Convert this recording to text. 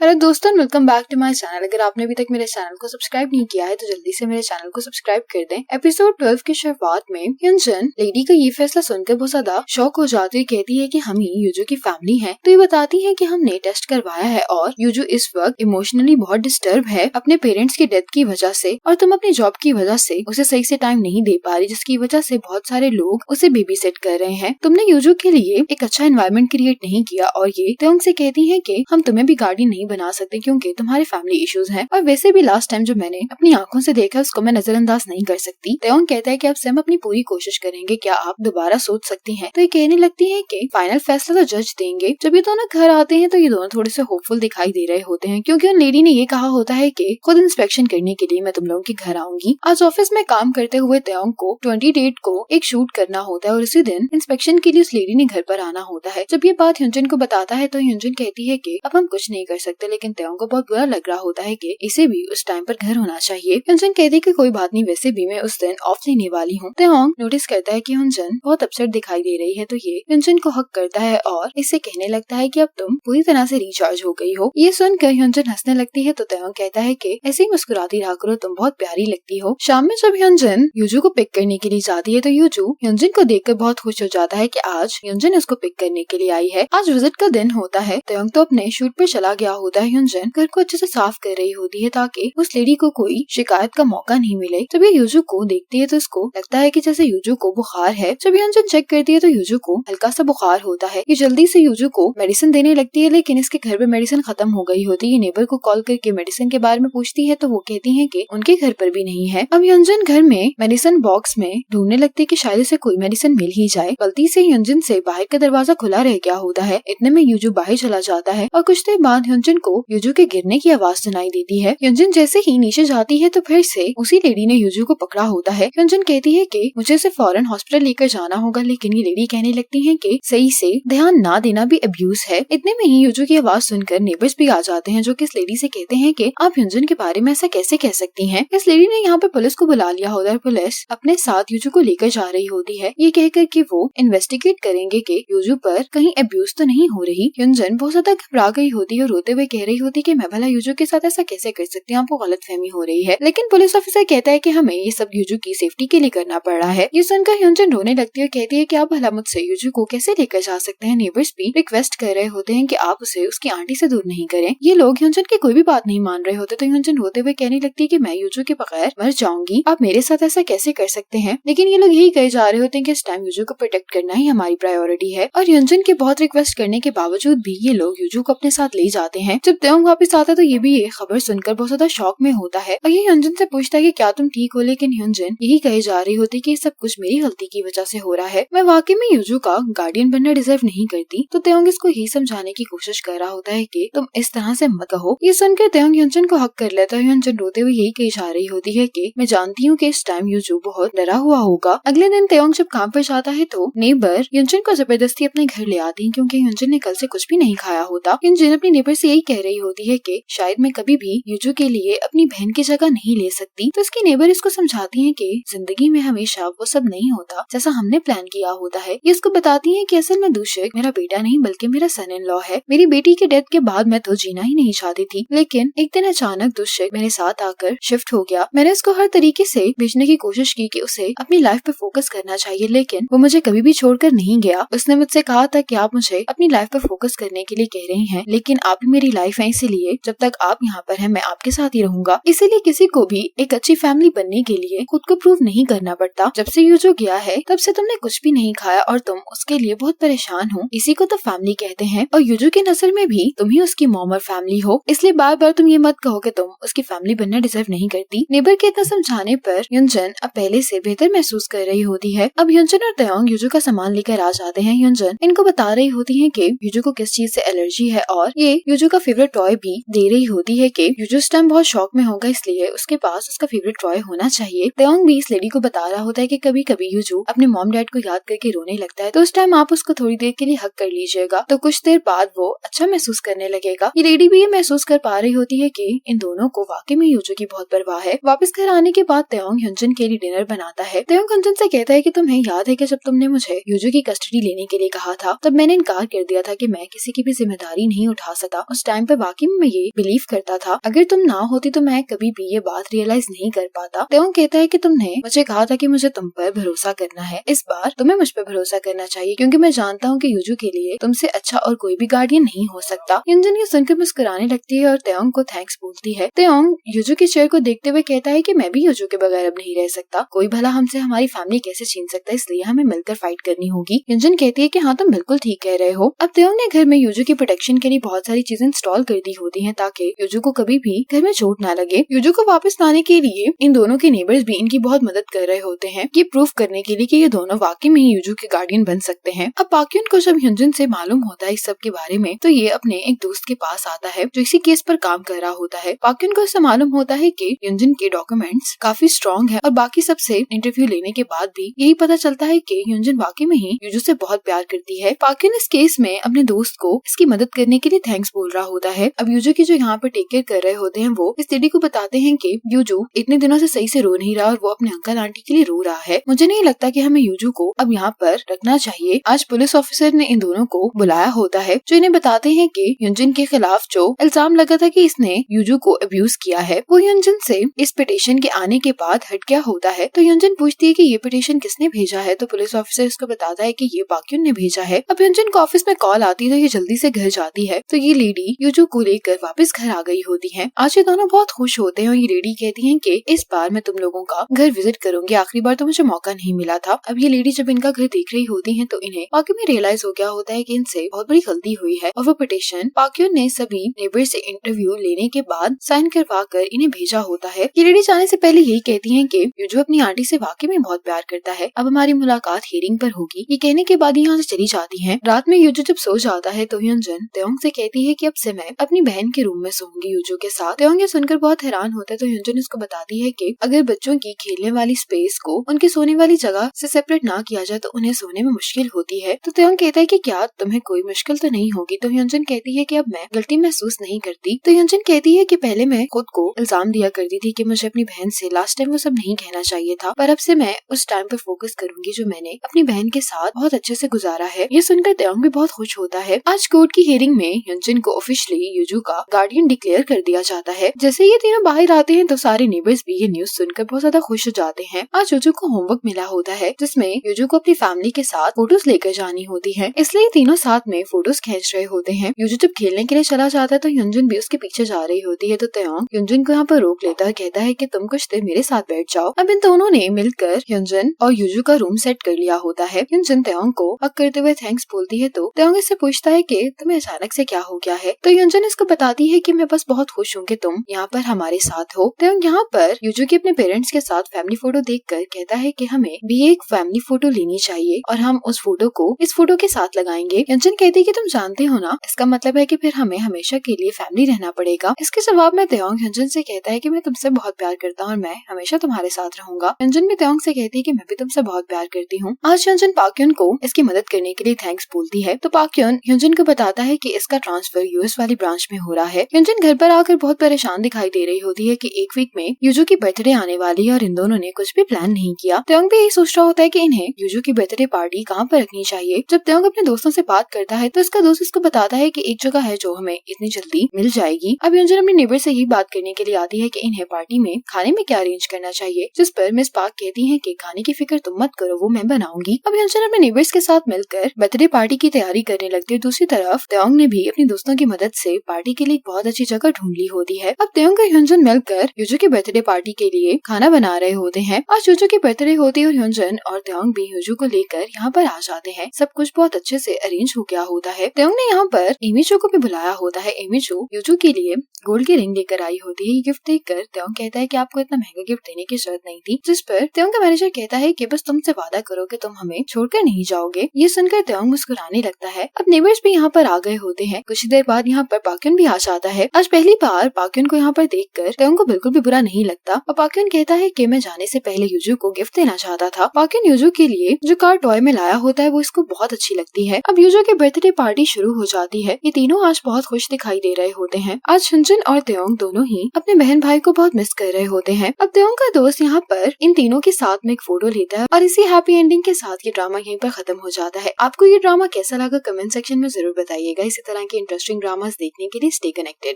Hello दोस्तों, welcome back to my channel. अगर आपने अभी तक मेरे चैनल को सब्सक्राइब नहीं किया है तो जल्दी से मेरे चैनल को सब्सक्राइब कर दें। एपिसोड 12 की शुरुआत में ह्यूनजन लेडी का ये फैसला सुनकर बहुत ज्यादा शॉक हो जाती है। कहती है कि हम ही यूजू की फैमिली हैं। तो ये बताती है कि हमने टेस्ट करवाया है और यूजू इस वक्त इमोशनली बहुत डिस्टर्ब है अपने पेरेंट्स की डेथ की वजह से, और तुम अपनी जॉब की वजह से उसे सही से टाइम नहीं दे पा रही, जिसकी वजह से बहुत सारे लोग उसे बेबी सेट कर रहे हैं। तुमने यूजू के लिए एक अच्छा एनवायरनमेंट क्रिएट नहीं किया। और ये तेयोंग से कहती है कि हम तुम्हें भी गार्डियन नहीं बना सकते क्योंकि तुम्हारे फैमिली इश्यूज हैं, और वैसे भी लास्ट टाइम जो मैंने अपनी आंखों से देखा उसको मैं नजरअंदाज नहीं कर सकती। तेयोंग कहता है कि अब से हम अपनी पूरी कोशिश करेंगे, क्या आप दोबारा सोच सकती हैं? तो ये कहने लगती है कि फाइनल फैसला तो जज देंगे। जब ये दोनों घर आते हैं तो ये दोनों थोड़े से होपफुल दिखाई दे रहे होते हैं क्योंकि उन लेडी ने ये कहा होता है कि खुद इंस्पेक्शन करने के लिए मैं तुम लोगों के घर आऊंगी। आज ऑफिस में काम करते हुए तेयोंग को 20 डेट को एक शूट करना होता है और इसी दिन इंस्पेक्शन के लिए उस लेडी ने घर पर आना होता है। जब ये बात ह्यूनजन को बताता है तो ह्यूनजन कहती है कि अब हम कुछ नहीं कर सकते, लेकिन तेयोंग को बहुत बुरा लग रहा होता है कि इसे भी उस टाइम पर घर होना चाहिए। ह्यूनजन कहती है कि कोई बात नहीं, वैसे भी मैं उस दिन ऑफ लेने वाली हूँ। तेयोंग नोटिस करता है कि ह्यूनजन बहुत अपसेट दिखाई दे रही है, तो ये ह्यूनजन को हक करता है और इससे कहने लगता है कि अब तुम पूरी तरह से रिचार्ज हो गई हो। ये सुनकर ह्यूनजन हंसने लगती है तो तेयोंग कहता है कि ऐसे ही मुस्कुराती रहा करो, तुम बहुत प्यारी लगती हो। शाम में जब ह्यूनजन यूजू को पिक करने के लिए जाती है तो यूजू ह्यूनजन को देखकर बहुत खुश हो जाता है कि आज ह्यूनजन उसको पिक करने के लिए आई है। आज विजिट का दिन होता है। तेयोंग तो अपने शूट पर चला गया होता है। ह्यूनजन घर को अच्छे से साफ कर रही होती है ताकि उस लेडी को कोई शिकायत का मौका नहीं मिले। जब ये यूजू को देखती है तो उसको लगता है कि जैसे यूजू को बुखार है। जब ह्यूनजन चेक करती है तो यूजू को हल्का सा बुखार होता है। ये जल्दी से यूजू को मेडिसिन देने लगती है, लेकिन इसके घर पे मेडिसिन खत्म हो गई होती है। ये नेबर को कॉल करके मेडिसिन के बारे में पूछती है तो वो कहती है कि उनके घर पर भी नहीं है। अब ह्यूनजन घर में मेडिसिन बॉक्स में ढूंढने लगती है कि शायद उसे कोई मेडिसिन मिल ही जाए। गलती से ह्यूनजन से बाहर का दरवाजा खुला रह गया होता है। इतने में यूजू बाहर चला जाता है और कुछ देर बाद ह्यूनजन को यूजू के गिरने की आवाज सुनाई देती है। ह्यूनजन जैसे ही नीचे जाती है तो फिर से उसी लेडी ने यूजू को पकड़ा होता है। ह्यूनजन कहती है कि मुझे इसे फौरन हॉस्पिटल लेकर जाना होगा, लेकिन ये लेडी कहने लगती है कि सही से ध्यान ना देना भी अब्यूज है। इतने में ही यूजू की आवाज सुनकर नेबर्स भी आ जाते हैं जो कि इस लेडी से कहते हैं कि आप ह्यूनजन के बारे में ऐसा कैसे कह सकती हैं। इस लेडी ने यहाँ पे पुलिस को बुला लिया होता है। पुलिस अपने साथ यूजू को लेकर जा रही होती है, ये कहकर कि वो इन्वेस्टिगेट करेंगे कि यूजू पर कहीं अब्यूज तो नहीं हो रही। ह्यूनजन बहुत ज्यादा घबरा गई होती है और रोते हुए कह रही होती है कि मैं भला यूजू के साथ ऐसा कैसे कर सकती हूँ, आपको गलतफहमी हो रही है। लेकिन पुलिस ऑफिसर कहता है कि हमें ये सब यूजू की सेफ्टी के लिए करना पड़ रहा है। ये सुनकर ह्यूनजन रोने लगती है और कहती है कि आप भला मुझसे यूजू को कैसे लेकर जा सकते हैं। नेबर्स भी रिक्वेस्ट कर रहे होते हैं कि आप उसे उसकी आंटी से दूर नहीं करें। ये लोग ह्यूनजन की कोई भी बात नहीं मान रहे होते तो ह्यूनजन रोते हुए कहने लगती है कि मैं यूजू के बगैर मर जाऊंगी, आप मेरे साथ ऐसा कैसे कर सकते हैं। लेकिन ये लोग यही कहे जा रहे होते हैं कि इस टाइम यूजू को प्रोटेक्ट करना ही हमारी प्रायोरिटी है। और ह्यूनजन के बहुत रिक्वेस्ट करने के बावजूद भी ये लोग यूजू को अपने साथ ले जाते हैं। जब तेयोंग वापस आता है तो ये भी ये खबर सुनकर बहुत ज्यादा शॉक में होता है और ये ह्यूनजन से पूछता है कि क्या तुम ठीक हो। लेकिन ह्यूनजन यही कहे जा रही होती कि सब कुछ मेरी गलती की वजह से हो रहा है, मैं वाकई में यूजू का गार्डियन बनना डिजर्व नहीं करती। तो तेयोंग इसको यही समझाने की कोशिश कर रहा होता है कि तुम इस तरह से मत कहो। ये सुनकर तेयोंग ह्यूनजन को हक कर लेता है। ह्यूनजन रोते हुए यही कही जा रही होती है कि मैं जानती हूँ कि इस टाइम यूजू बहुत डरा हुआ होगा। अगले दिन तेयोंग जब काम पर जाता है तो नेबर ह्यूनजन को जबरदस्ती अपने घर ले आती है क्योंकि ह्यूनजन ने कल से कुछ भी नहीं खाया होता। ह्यूनजन अपनी नेबर से यही कह रही होती है कि शायद मैं कभी भी यूजू के लिए अपनी बहन की जगह नहीं ले सकती। तो इसकी नेबर इसको समझाती है कि जिंदगी में हमेशा वो सब नहीं होता जैसा हमने प्लान किया होता है। ये इसको बताती है कि असल में दूषक मेरा बेटा नहीं बल्कि मेरा सन इन लॉ है। मेरी बेटी की डेथ के बाद मैं तो जीना ही नहीं चाहती थी, लेकिन एक दिन अचानक दूषक मेरे साथ आकर शिफ्ट हो गया। मैंने उसको हर तरीके से भेजने की कोशिश की कि उसे अपनी लाइफ पे फोकस करना चाहिए, लेकिन वो मुझे कभी भी छोड़कर नहीं गया। उसने मुझसे कहा था कि आप मुझे अपनी लाइफ पे फोकस करने के लिए कह रही हैं, लेकिन आप ही मेरी लाइफ है, इसीलिए जब तक आप यहाँ पर हैं मैं आपके साथ ही रहूंगा। इसीलिए किसी को भी एक अच्छी फैमिली बनने के लिए खुद को प्रूव नहीं करना पड़ता। जब से यूजू गया है तब से तुमने कुछ भी नहीं खाया और तुम उसके लिए बहुत परेशान हो। इसी को तो फैमिली कहते हैं, और यूजू की नस्ल में भी तुम ही उसकी मॉम और फैमिली हो। इसलिए बार बार तुम ये मत कहो कि तुम उसकी फैमिली बनना डिजर्व नहीं करती। नेबर के इतना समझाने पर ह्यूनजन अब पहले से बेहतर महसूस कर रही होती है। अब ह्यूनजन और तेयोंग यूजू का सामान लेकर आ जाते हैं। ह्यूनजन इनको बता रही होती है कि यूजू को किस चीज से एलर्जी है और ये यूजू का फेवरेट टॉय भी दे रही होती है कि यूजू इस टाइम बहुत शौक में होगा, इसलिए उसके पास उसका फेवरेट टॉय होना चाहिए। तेयोंग भी इस लेडी को बता रहा होता है कि कभी कभी यूजू अपने मॉम डैड को याद करके रोने लगता है, तो उस टाइम आप उसको थोड़ी देर के लिए हक कर लीजिएगा, तो कुछ देर बाद वो अच्छा महसूस करने लगेगा। ये लेडी भी ये महसूस कर पा रही होती है कि इन दोनों को वाकई में यूजू की बहुत परवाह है। वापस घर आने के बाद तेयोंग ह्यूनजन के लिए डिनर बनाता है। तेयोंग ह्यूनजन से कहता है कि तुम्हें याद है कि जब तुमने मुझे यूजू की कस्टडी लेने के लिए कहा था तब मैंने इनकार कर दिया था कि मैं किसी की भी जिम्मेदारी नहीं उठा सकता। उस टाइम पे वाकई में मैं ये बिलीव करता था, अगर तुम ना होती तो मैं कभी भी ये बात रियलाइज नहीं कर पाता। तेओंग कहता है कि तुमने मुझे कहा था कि मुझे तुम पर भरोसा करना है, इस बार तुम्हें मुझ पर भरोसा करना चाहिए क्योंकि मैं जानता हूँ कि यूजू के लिए तुमसे अच्छा और कोई भी गार्डियन नहीं हो सकता। यूजन ये सुनकर मुस्कुराने लगती है और तेओंग को थैंक्स बोलती है। तेओंग यूजू के चेयर को देखते हुए कहता है कि मैं भी यूजू के बगैर अब नहीं रह सकता, कोई भला हमसे हमारी फैमिली कैसे छीन सकता है, इसलिए हमें मिलकर फाइट करनी होगी। यूजन कहती है कि हाँ तुम बिल्कुल ठीक कह रहे हो। अब तेओंग ने घर में यूजू की प्रोटेक्शन के लिए बहुत सारी चीजें इंस्टॉल कर दी होती हैं ताकि यूजू को कभी भी घर में चोट ना लगे। यूजू को वापस लाने के लिए इन दोनों के नेबर्स भी इनकी बहुत मदद कर रहे होते हैं, ये प्रूफ करने के लिए कि ये दोनों वाकई में ही यूजू के गार्डियन बन सकते हैं। अब पाक्योन को जब ह्यूनजन से मालूम होता है इस सब के बारे में तो ये अपने एक दोस्त के पास आता है जो इसी केस पर काम कर रहा होता है। पाक्योन को इससे मालूम होता है कि ह्यूनजन के डॉक्यूमेंट्स काफी स्ट्रॉन्ग है और बाकी सबसे इंटरव्यू लेने के बाद भी यही पता चलता है कि ह्यूनजन वाकई में ही यूजू से बहुत प्यार करती है। पाक्योन इस केस में अपने दोस्त को इसकी मदद करने के लिए थैंक्स बोल रहा होता है। अब यूजू की जो यहाँ पर टेक केयर कर रहे होते हैं वो इस लेडी को बताते हैं कि यूजू इतने दिनों से सही से रो नहीं रहा और वो अपने अंकल आंटी के लिए रो रहा है। मुझे नहीं लगता कि हमें यूजू को अब यहाँ पर रखना चाहिए। आज पुलिस ऑफिसर ने इन दोनों को बुलाया होता है जो इन्हें बताते हैं कि ह्यूनजन के खिलाफ जो इल्जाम लगा था कि इसने यूजू को अब्यूज किया है वो ह्यूनजन से इस पिटीशन के आने के बाद हट गया होता है। तो ह्यूनजन पूछती है कि ये पिटीशन किसने भेजा है, तो पुलिस ऑफिसर इसको बताता है कि ये पाक्योन ने भेजा है। अब ह्यूनजन को ऑफिस में कॉल आती है तो ये जल्दी से घर जाती है। तो ये लेडी यूजू को लेकर वापस घर आ गई होती है। आज ये दोनों बहुत खुश होते हैं और ये लेडी कहती है कि इस बार मैं तुम लोगों का घर विजिट करूंगी, आखिरी बार तो मुझे मौका नहीं मिला था। अब ये लेडी जब इनका घर देख रही होती है तो इन्हें वाकई में रियलाइज हो गया होता है कि इनसे बहुत बड़ी गलती हुई है और वो पिटीशन पाक्योन ने सभी नेबर से इंटरव्यू लेने के बाद साइन करवा कर इन्हें भेजा होता है। ये लेडी जाने से पहले यही कहती है कि यूजू अपनी आंटी से वाकई में बहुत प्यार करता है, अब हमारी मुलाकात हियरिंग पर होगी। ये कहने के बाद यहाँ से चली जाती है। रात में यूजू जब सो जाता है तो ह्यूनजन तेओंग से कहती है कि अब से मैं अपनी बहन के रूम में सोऊंगी यूजू के साथ। तेओंग ये सुनकर बहुत हैरान होता है तो ह्यूनजन उसको बताती है कि अगर बच्चों की खेलने वाली स्पेस को उनके सोने वाली जगह से सेपरेट ना किया जाए तो उन्हें सोने में मुश्किल होती है। तो तेओंग कहता है कि क्या तुम्हें कोई मुश्किल तो नहीं होगी, तो ह्यूनजन कहती है कि अब मैं गलती महसूस नहीं करती। तो ह्यूनजन कहती है कि पहले मैं खुद को इल्जाम दिया करती थी कि मुझे अपनी बहन से लास्ट टाइम वो सब नहीं कहना चाहिए था, पर अब से मैं उस टाइम पर फोकस करूंगी जो मैंने अपनी बहन के साथ बहुत अच्छे से गुजारा है। ये सुनकर तेओंग भी बहुत खुश होता है। आज कोर्ट की हियरिंग में ह्यूनजन को ऑफिशियली यूजू का गार्डियन डिक्लेयर कर दिया जाता है। जैसे ये तीनों बाहर आते हैं तो सारे नेबर्स भी ये न्यूज सुनकर बहुत ज्यादा खुश हो जाते हैं। आज यूजू को होमवर्क मिला होता है जिसमें यूजू को अपनी फैमिली के साथ फोटोज लेकर जानी होती है, इसलिए तीनों साथ में फोटोज खींच रहे होते हैं। यूजू जब खेलने के लिए चला जाता है तो ह्यूनजन भी उसके पीछे जा रही होती है। तो तेओंग ह्यूनजन को यहाँ पर रोक लेता है, कहता है कि तुम कुछ देर मेरे साथ बैठ जाओ। अब इन दोनों ने मिलकर ह्यूनजन और यूजू का रूम सेट कर लिया होता है। ह्यूनजन तेओंग को हक करते हुए थैंक्स बोलती है तो तेओंग इससे पूछता है कि तुम्हें अचानक से क्या हो गया है। तो ह्यूनजन इसको बताती है कि मैं बस बहुत खुश हूँ कि तुम यहाँ पर हमारे साथ हो। तेओंग यहाँ पर यूजू के अपने पेरेंट्स के साथ फैमिली फोटो देखकर कहता है कि हमें भी एक फैमिली फोटो लेनी चाहिए और हम उस फोटो को इस फोटो के साथ लगाएंगे। ह्यूनजन कहती है कि तुम जानते हो ना, इसका मतलब है कि फिर हमें हमेशा के लिए फैमिली रहना पड़ेगा। इसके जवाब में तेओंग ह्यूनजन से कहता है कि मैं तुमसे बहुत प्यार करता हूँ और मैं हमेशा तुम्हारे साथ रहूंगा। ह्यूनजन भी तेओंग से कहती है कि मैं भी तुमसे बहुत प्यार करती हूँ। आज ह्यूनजन पाक्योन को इसकी मदद करने के लिए थैंक्स बोलती है। तो पाक्योन ह्यूनजन को बताता है कि इसका ट्रांसफर यूएस वाली ब्रांच में हो रहा है। ह्यूनजन घर पर आकर बहुत परेशान दिखाई दे रही होती है कि एक वीक में यूजू की बर्थडे आने वाली है और इन दोनों ने कुछ भी प्लान नहीं किया। तेओंग भी यही सोच रहा होता है कि इन्हें यूजू की बर्थडे पार्टी कहाँ पर रखनी चाहिए। जब तेओंग अपने दोस्तों से बात करता है तो इसका दोस्त इसको बताता है कि एक जगह है जो हमें इतनी जल्दी मिल जाएगी। अब ह्यूनजन अपने नेबर से यही बात करने के लिए आती है कि इन्हें पार्टी में खाने में क्या अरेंज करना चाहिए, जिस पर मिस पार्क कहती है कि खाने की फिक्र तुम मत करो, वो मैं बनाऊंगी। अब ह्यूनजन अपने नेबर्स के साथ मिलकर बर्थडे पार्टी की तैयारी करने लगती है। दूसरी तरफ तेओंग ने भी अपनी दोस्तों की मदद से पार्टी के लिए एक बहुत अच्छी जगह ढूंढ ली होती है। अब तेओंग और ह्यूनजन मिलकर यूजू की बर्थडे पार्टी के लिए खाना बना रहे होते हैं। आज यूजू की बर्थडे होती है और ह्यूनजन और तेओंग भी यूजू को लेकर यहाँ पर आ जाते हैं। सब कुछ बहुत अच्छे से अरेंज हो गया होता है। तेओंग ने यहाँ पर एमिचो को भी बुलाया होता है। एमिचो यूजू के लिए गोल्ड की रिंग लेकर आई होती है। ये गिफ्ट देखकर तेओंग कहता है कि आपको इतना महंगा गिफ्ट देने की जरूरत नहीं थी, जिस पर तेओंग का मैनेजर कहता है कि बस तुमसे वादा करो कि तुम हमें छोड़कर नहीं जाओगे। ये सुनकर तेओंग मुस्कुराने लगता है। अब नेबर्स भी यहाँ पर आ गए होते हैं। कुछ देर बाद यहाँ पर पाक्योन भी आ जाता है। आज पहली बार पाक्योन को यहाँ पर देखकर तेओंग को बिल्कुल भी बुरा नहीं लगता और पाक्योन कहता है कि मैं जाने से पहले यूजू को गिफ्ट देना चाहता था। पाक्योन यूजू के लिए जो कार टॉय में लाया होता है वो इसको बहुत अच्छी लगती है। अब यूजू की बर्थडे पार्टी शुरू हो जाती है। ये तीनों आज बहुत खुश दिखाई दे रहे होते हैं। आज ह्यूनजन और तेओंग दोनों ही अपने बहन भाई को बहुत मिस कर रहे होते हैं। अब तेओंग का दोस्त यहाँ पर इन तीनों के साथ में एक फोटो लेता है और इसी हैप्पी एंडिंग के साथ ये ड्रामा यहीं पर खत्म हो जाता है। आपको ये ड्रामा कैसा लगा कमेंट सेक्शन में जरूर बताइएगा। इसी तरह के इंटरेस्टिंग ड्रामा ड्रामास देखने के लिए स्टे कनेक्टेड।